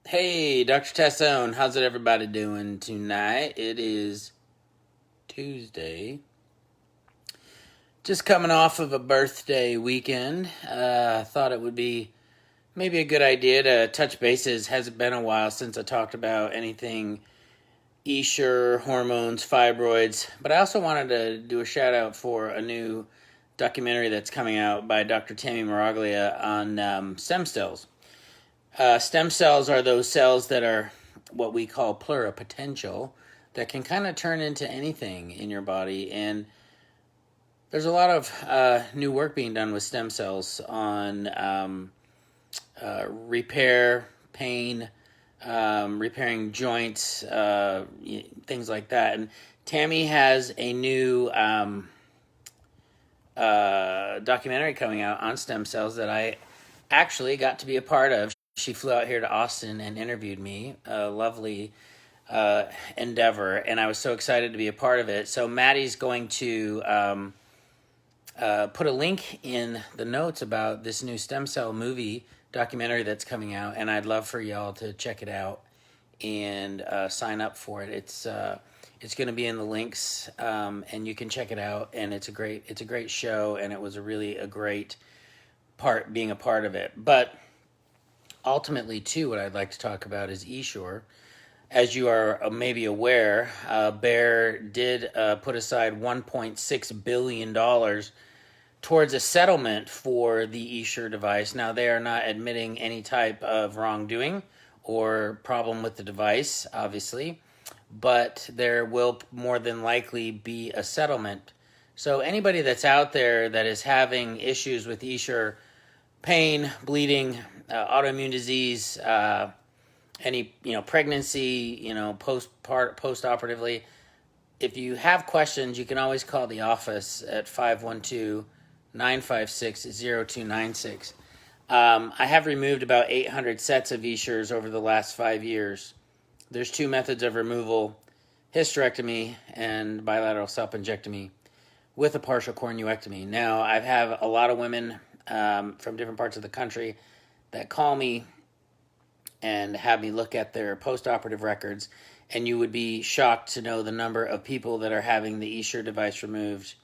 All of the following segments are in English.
Hey, Dr. Tassone, how's it everybody doing tonight? It is Tuesday. Just coming off of a birthday weekend. Thought it would be maybe a good idea to touch bases. Hasn't been a while since I talked about anything Esure, hormones, fibroids. But I also wanted to do a shout out for a new documentary that's coming out by Dr. Tammy Maraglia on stem cells. Stem cells are those cells that are what we call pluripotential that can kind of turn into anything in your body. And there's a lot of new work being done with stem cells on repair, pain, repairing joints, things like that. And Tammy has a new documentary coming out on stem cells that I actually got to be a part of. She flew out here to Austin and interviewed me. A lovely endeavor, and I was so excited to be a part of it. So Maddie's going to put a link in the notes about this new stem cell movie documentary that's coming out, and I'd love for y'all to check it out and sign up for it. It's going to be in the links, and you can check it out. And it's a great show, and it was a great part being a part of it. But ultimately, too, what I'd like to talk about is Esure. As you are maybe aware, Bayer did put aside $1.6 billion towards a settlement for the Esure device. Now, they are not admitting any type of wrongdoing or problem with the device, obviously, but there will more than likely be a settlement. So anybody that's out there that is having issues with Esure, pain, bleeding, autoimmune disease, any pregnancy, post-operatively. If you have questions, you can always call the office at 512-956-0296. I have removed about 800 sets of Esures over the last 5 years. There's two methods of removal: hysterectomy and bilateral salpingectomy with a partial cornuectomy. Now, I have a lot of women from different parts of the country that call me and have me look at their post-operative records, and you would be shocked to know the number of people that are having the Esure device removed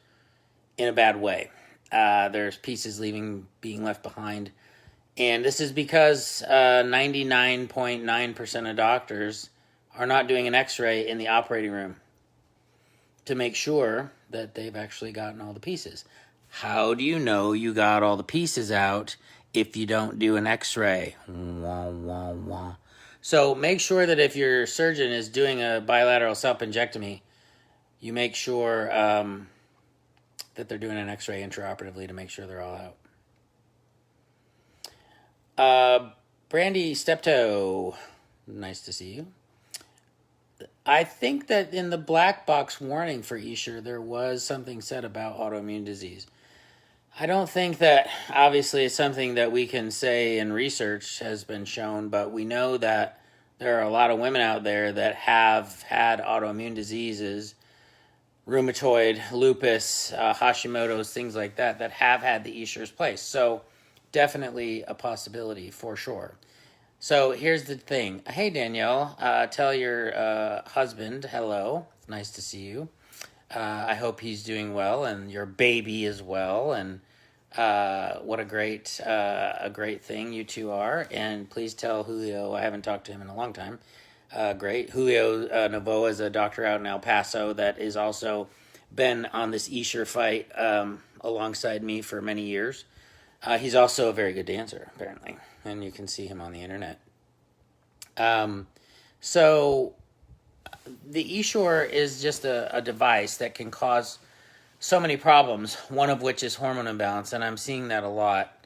in a bad way. There's pieces being left behind, and this is because 99.9% of doctors are not doing an x-ray in the operating room to make sure that they've actually gotten all the pieces. How do you know you got all the pieces out if you don't do an x-ray? Wah, wah, wah. So make sure that if your surgeon is doing a bilateral salpingectomy, you make sure that they're doing an x-ray intraoperatively to make sure they're all out. Brandy Steptoe, nice to see you. I think that in the black box warning for Esure, there was something said about autoimmune disease. I don't think that, obviously, it's something that we can say in research has been shown, but we know that there are a lot of women out there that have had autoimmune diseases, rheumatoid, lupus, Hashimoto's, things like that, that have had the Esure's place. So definitely a possibility for sure. So here's the thing. Hey, Danielle, tell your husband hello. It's nice to see you. I hope he's doing well, and your baby as well. And what a great thing you two are. And please tell Julio, I haven't talked to him in a long time. Great. Julio Novoa is a doctor out in El Paso that is also been on this Esure fight alongside me for many years. He's also a very good dancer, apparently, and you can see him on the internet. So the Esure is just a device that can cause so many problems, one of which is hormone imbalance, and I'm seeing that a lot.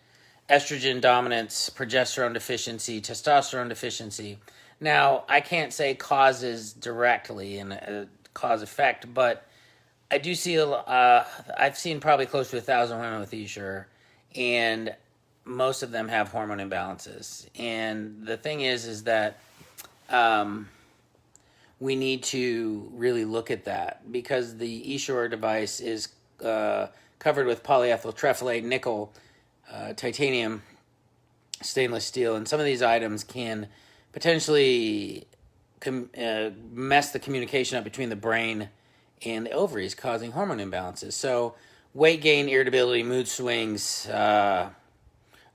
Estrogen dominance, progesterone deficiency, testosterone deficiency. Now, I can't say causes directly and a cause effect, but I do see I've seen probably close to 1,000 women with Esure, and most of them have hormone imbalances. And the thing is that we need to really look at that, because the Esure device is covered with polyethyl terephthalate, nickel, titanium, stainless steel, and some of these items can potentially mess the communication up between the brain and the ovaries, causing hormone imbalances. So weight gain, irritability, mood swings,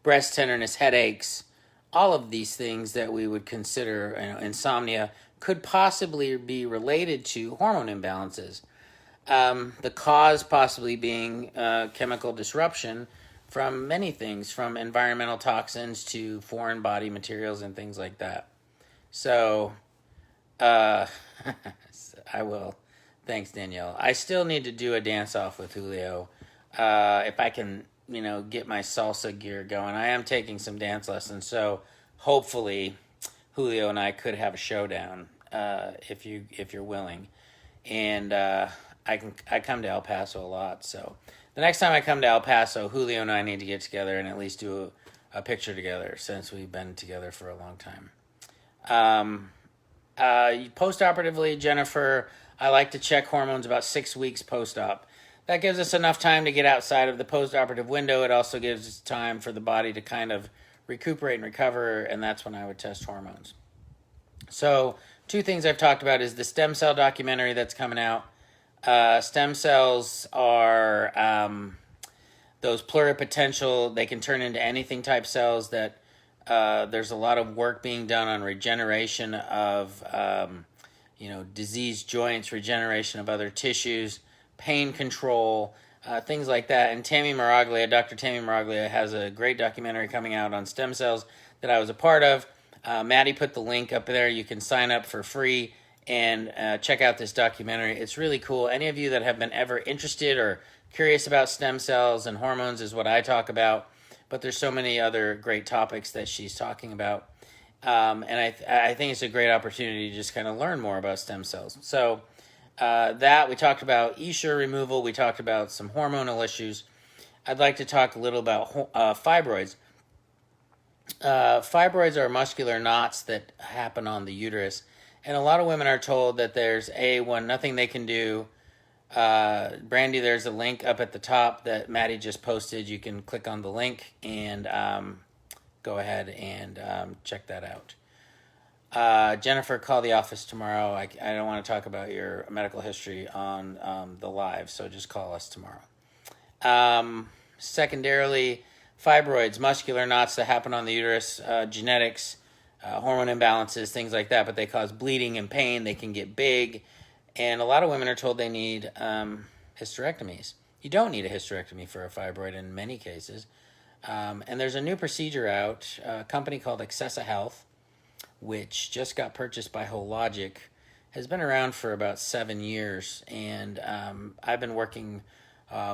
breast tenderness, headaches, all of these things that we would consider insomnia could possibly be related to hormone imbalances. The cause possibly being chemical disruption from many things, from environmental toxins to foreign body materials and things like that. So, I will. Thanks, Danielle. I still need to do a dance-off with Julio. If I can, get my salsa gear going. I am taking some dance lessons, so hopefully Julio and I could have a showdown if you're willing. And I come to El Paso a lot, so the next time I come to El Paso, Julio and I need to get together and at least do a picture together, since we've been together for a long time. Post-operatively, Jennifer, I like to check hormones about 6 weeks post-op. That gives us enough time to get outside of the post-operative window. It also gives us time for the body to kind of recuperate and recover, and that's when I would test hormones. So 2 things I've talked about is the stem cell documentary that's coming out. Stem cells are those pluripotential, they can turn into anything type cells that there's a lot of work being done on regeneration of diseased joints, regeneration of other tissues, pain control, things like that. And Dr. Tammy Maraglia has a great documentary coming out on stem cells that I was a part of. Maddie put the link up there. You can sign up for free and check out this documentary. It's really cool. Any of you that have been ever interested or curious about stem cells and hormones is what I talk about, but there's so many other great topics that she's talking about. And I think it's a great opportunity to just kind of learn more about stem cells. So that we talked about Esure removal. We talked about some hormonal issues. I'd like to talk a little about fibroids. Fibroids are muscular knots that happen on the uterus. And a lot of women are told that there's nothing they can do. Brandy, there's a link up at the top that Maddie just posted. You can click on the link and go ahead and check that out. Jennifer, call the office tomorrow. I don't want to talk about your medical history on the live, so just call us tomorrow. Secondarily, fibroids, muscular knots that happen on the uterus, genetics, hormone imbalances, things like that, but they cause bleeding and pain. They can get big, and a lot of women are told they need hysterectomies. You don't need a hysterectomy for a fibroid in many cases. And there's a new procedure out, a company called Accessa Health, which just got purchased by Hologic, has been around for about 7 years, and I've been working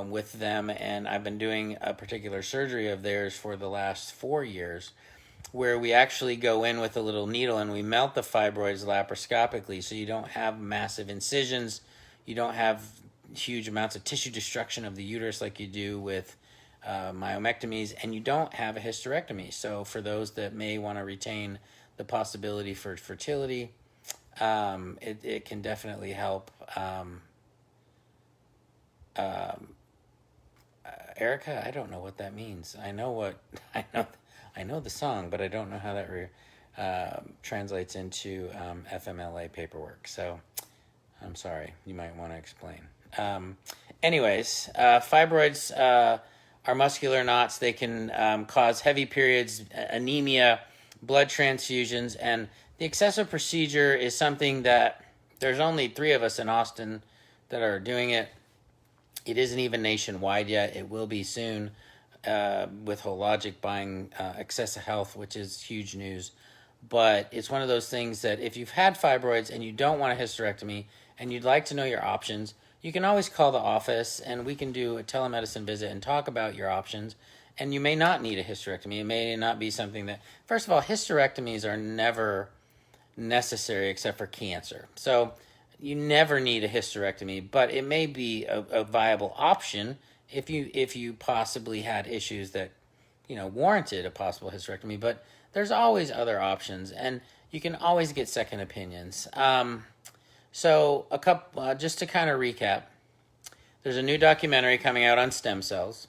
with them, and I've been doing a particular surgery of theirs for the last 4 years, where we actually go in with a little needle and we melt the fibroids laparoscopically, so you don't have massive incisions, you don't have huge amounts of tissue destruction of the uterus like you do with myomectomies, and you don't have a hysterectomy. So for those that may want to retain the possibility for fertility, it can definitely help. Erica, I don't know what that means. I know the song, but I don't know how that translates into FMLA paperwork. So I'm sorry. You might want to explain. Anyways, fibroids are muscular knots. They can cause heavy periods, anemia, blood transfusions, and the excessive procedure is something that there's only 3 of us in Austin that are doing it. It isn't even nationwide yet. It will be soon with Hologic buying Accessa Health, which is huge news. But it's one of those things that if you've had fibroids and you don't want a hysterectomy and you'd like to know your options, you can always call the office and we can do a telemedicine visit and talk about your options. And you may not need a hysterectomy. It may not be something that, first of all, hysterectomies are never necessary except for cancer. So you never need a hysterectomy, but it may be a viable option if you possibly had issues that, warranted a possible hysterectomy. But there's always other options, and you can always get second opinions. So just to kind of recap, there's a new documentary coming out on stem cells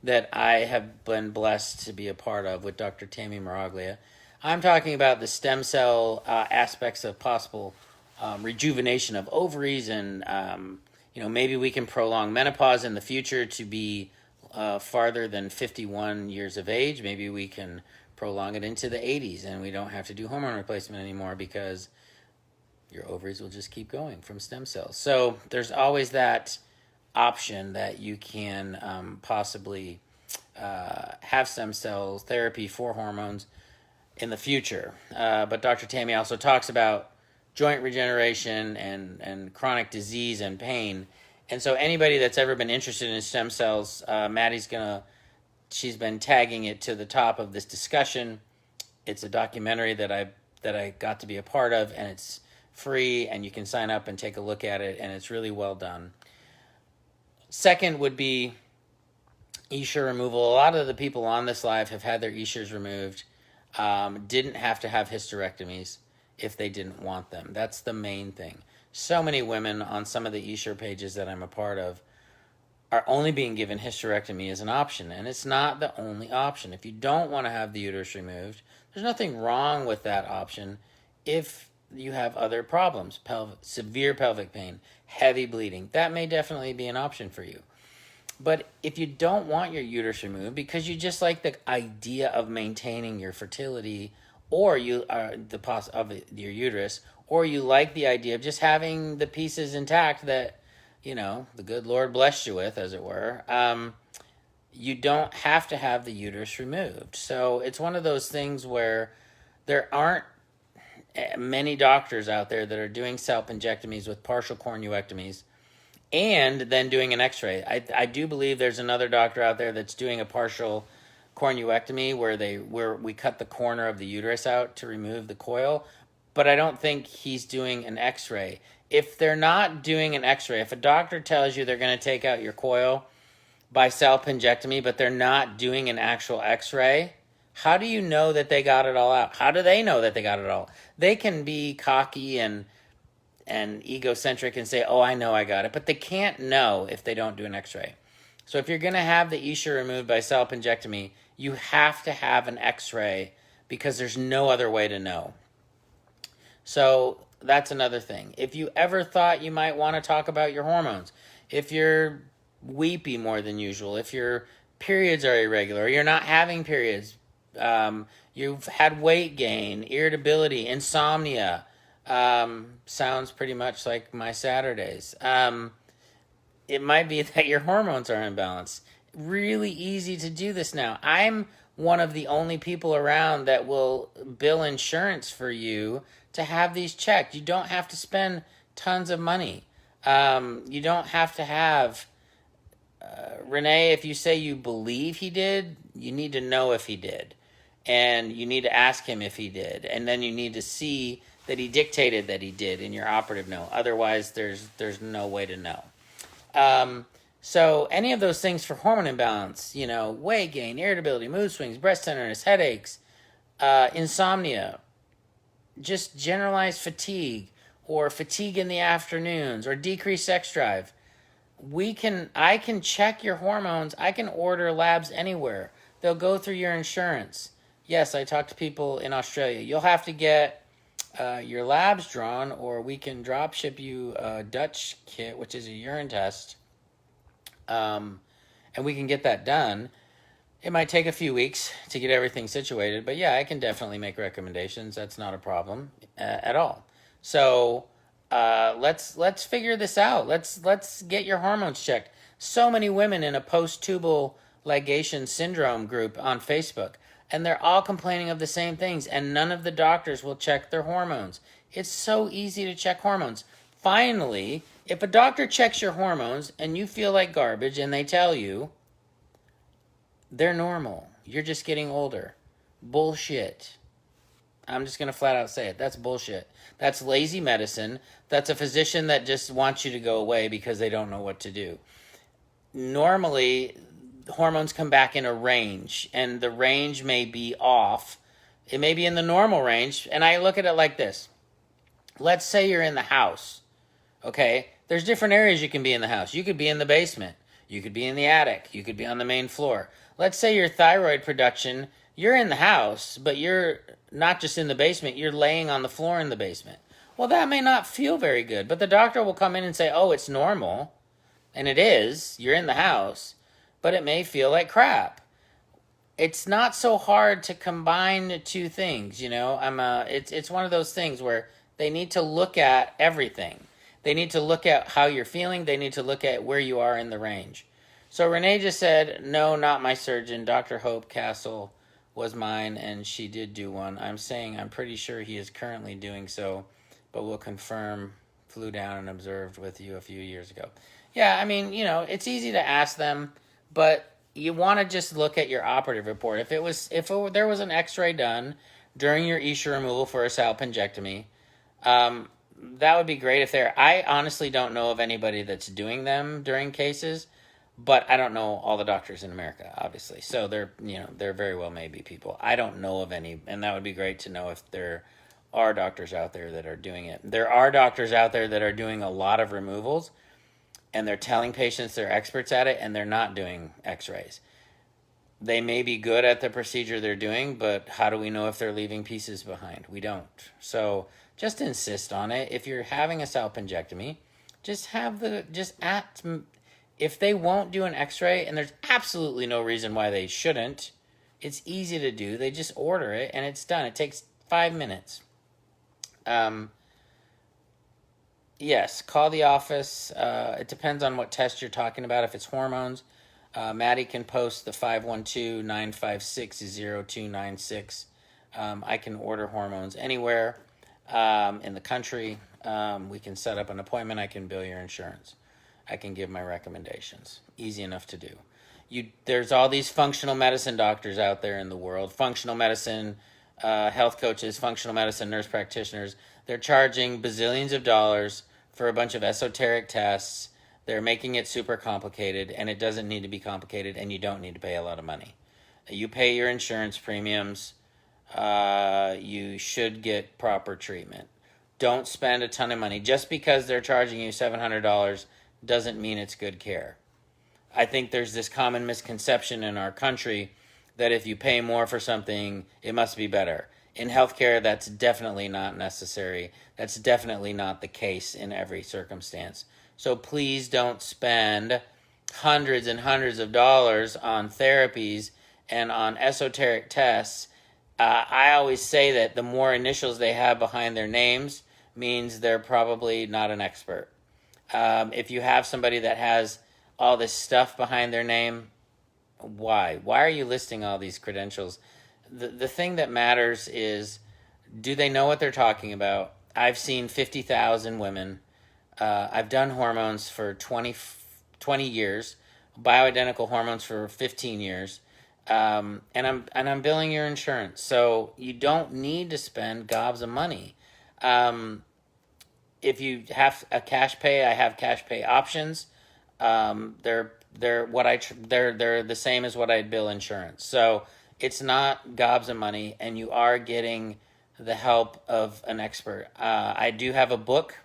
that I have been blessed to be a part of with Dr. Tammy Maraglia. I'm talking about the stem cell aspects of possible rejuvenation of ovaries, and maybe we can prolong menopause in the future to be farther than 51 years of age. Maybe we can prolong it into the 80s, and we don't have to do hormone replacement anymore because your ovaries will just keep going from stem cells. So there's always that option that you can possibly have stem cell therapy for hormones in the future. But Dr. Tammy also talks about joint regeneration and chronic disease and pain. And so anybody that's ever been interested in stem cells, she's been tagging it to the top of this discussion. It's a documentary that I got to be a part of, and it's free, and you can sign up and take a look at it, and it's really well done. Second would be Esure removal. A lot of the people on this live have had their Esures removed, didn't have to have hysterectomies if they didn't want them. That's the main thing. So many women on some of the Esure pages that I'm a part of are only being given hysterectomy as an option, and it's not the only option. If you don't want to have the uterus removed, there's nothing wrong with that option if you have other problems, severe pelvic pain, heavy bleeding. That may definitely be an option for you. But if you don't want your uterus removed because you just like the idea of maintaining your fertility, or you are of your uterus, or you like the idea of just having the pieces intact that the good Lord blessed you with, as it were, you don't have to have the uterus removed. So it's one of those things where there aren't many doctors out there that are doing salpingectomies with partial cornuectomies and then doing an x-ray. I do believe there's another doctor out there that's doing a partial cornuectomy where we cut the corner of the uterus out to remove the coil, but I don't think he's doing an x-ray. If they're not doing an x-ray, if a doctor tells you they're going to take out your coil by salpingectomy, but they're not doing an actual x-ray, how do you know that they got it all out? How do they know that they got it all? They can be cocky and egocentric and say, oh, I know I got it, but they can't know if they don't do an x-ray. So if you're going to have the Esure removed by salpingectomy, you have to have an x-ray because there's no other way to know. So that's another thing. If you ever thought you might want to talk about your hormones, if you're weepy more than usual, if your periods are irregular, or you're not having periods, you've had weight gain, irritability, insomnia, sounds pretty much like my Saturdays. It might be that your hormones are imbalanced. Really easy to do this now. I'm one of the only people around that will bill insurance for you to have these checked. You don't have to spend tons of money. You don't have to have... Renee, if you say you believe he did, you need to know if he did. And you need to ask him if he did. And then you need to see that he dictated that he did in your operative note. Otherwise, there's no way to know. So any of those things for hormone imbalance, weight gain, irritability, mood swings, breast tenderness, headaches, insomnia, just generalized fatigue, or fatigue in the afternoons, or decreased sex drive, I can check your hormones. I can order labs anywhere. They'll go through your insurance. Yes, I talk to people in Australia. You'll have to get your labs drawn, or we can drop ship you a Dutch kit, which is a urine test, and we can get that done. It might take a few weeks to get everything situated, but yeah, I can definitely make recommendations. That's not a problem at all. So let's figure this out. Let's get your hormones checked. So many women in a post-tubal ligation syndrome group on Facebook, and they're all complaining of the same things, and none of the doctors will check their hormones. It's so easy to check hormones. Finally, if a doctor checks your hormones and you feel like garbage and they tell you they're normal, you're just getting older, bullshit. I'm just going to flat out say it. That's bullshit. That's lazy medicine. That's a physician that just wants you to go away because they don't know what to do. Normally, hormones come back in a range, and the range may be off. It may be in the normal range, and I look at it like this. Let's say you're in the house, okay? There's different areas you can be in the house. You could be in the basement. You could be in the attic. You could be on the main floor. Let's say your thyroid production, you're in the house, but you're not just in the basement, you're laying on the floor in the basement. Well, that may not feel very good, but the doctor will come in and say, oh, it's normal. And it is. You're in the house, but it may feel like crap. It's not so hard to combine two things, it's one of those things where they need to look at everything. They need to look at how you're feeling. They need to look at where you are in the range. So Renee just said, no, not my surgeon. Dr. Hope Castle was mine, and she did do one. I'm pretty sure he is currently doing so, but will confirm. Flew down and observed with you a few years ago. Yeah, it's easy to ask them, but you want to just look at your operative report. If there was an X-ray done during your Esure removal for a salpingectomy, that would be great I honestly don't know of anybody that's doing them during cases, but I don't know all the doctors in America, obviously. So there very well may be people. I don't know of any, and that would be great to know if there are doctors out there that are doing it. There are doctors out there that are doing a lot of removals, and they're telling patients they're experts at it, and they're not doing X-rays. They may be good at the procedure they're doing, but how do we know if they're leaving pieces behind? We don't. So just insist on it. If you're having a salpingectomy, if they won't do an X-ray, and there's absolutely no reason why they shouldn't, it's easy to do. They just order it, and it's done. It takes 5 minutes. Yes, call the office. It depends on what test you're talking about. If it's hormones, Maddie can post the 512-956-0296. I can order hormones anywhere in the country. We can set up an appointment. I can bill your insurance. I can give my recommendations. Easy enough to do. There's all these functional medicine doctors out there in the world. Functional medicine health coaches, functional medicine nurse practitioners. They're charging bazillions of dollars for a bunch of esoteric tests. They're making it super complicated, and it doesn't need to be complicated, and you don't need to pay a lot of money. You pay your insurance premiums. You should get proper treatment. Don't spend a ton of money. Just because they're charging you $700 doesn't mean it's good care. I think there's this common misconception in our country that if you pay more for something, it must be better. In healthcare, that's definitely not necessary. That's definitely not the case in every circumstance. So please don't spend hundreds and hundreds of dollars on therapies and on esoteric tests. I always say that the more initials they have behind their names means they're probably not an expert. If you have somebody that has all this stuff behind their name, why? Why are you listing all these credentials? The thing that matters is, do they know what they're talking about? I've seen 50,000 women. I've done hormones for 20 years, bioidentical hormones for 15 years, and I'm billing your insurance. So you don't need to spend gobs of money. If you have a cash pay, I have cash pay options. They're the same as what I'd bill insurance. So it's not gobs of money, and you are getting the help of an expert. I do have a book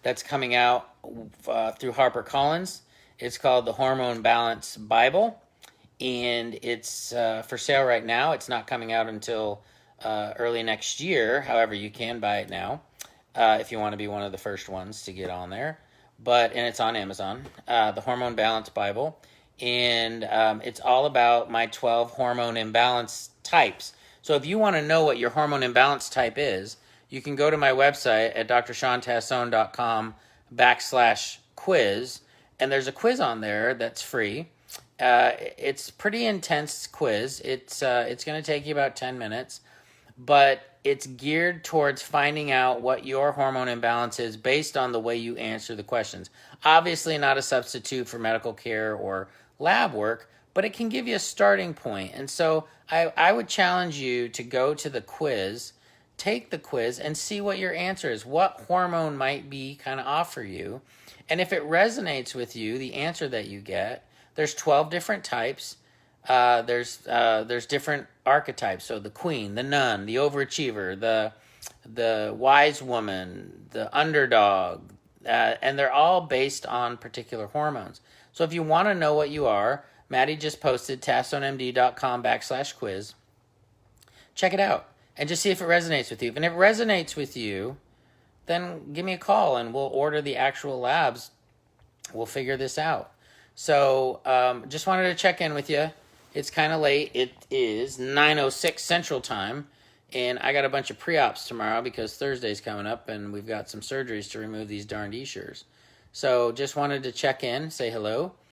that's coming out through HarperCollins. It's called the Hormone Balance Bible, and it's for sale right now. It's not coming out until early next year. However, you can buy it now if you want to be one of the first ones to get on there. And it's on Amazon, the Hormone Balance Bible. And it's all about my 12 hormone imbalance types. So if you want to know what your hormone imbalance type is, you can go to my website at drshawntassone.com/quiz. And there's a quiz on there that's free. It's pretty intense quiz. It's going to take you about 10 minutes. But it's geared towards finding out what your hormone imbalance is based on the way you answer the questions. Obviously not a substitute for medical care or lab work, but it can give you a starting point. And so I would challenge you to go to the quiz, take the quiz, and see what your answer is. What hormone might be kind of off for you? And if it resonates with you, the answer that you get, there's 12 different types. There's different archetypes. So the queen, the nun, the overachiever, the wise woman, the underdog, and they're all based on particular hormones. So if you want to know what you are, Maddie just posted tassonemd.com/quiz. Check it out and just see if it resonates with you. And if it resonates with you, then give me a call and we'll order the actual labs. We'll figure this out. So just wanted to check in with you. It's kind of late. It is 9:06 Central Time. And I got a bunch of pre-ops tomorrow because Thursday's coming up and we've got some surgeries to remove these darned Esures. So just wanted to check in, say hello.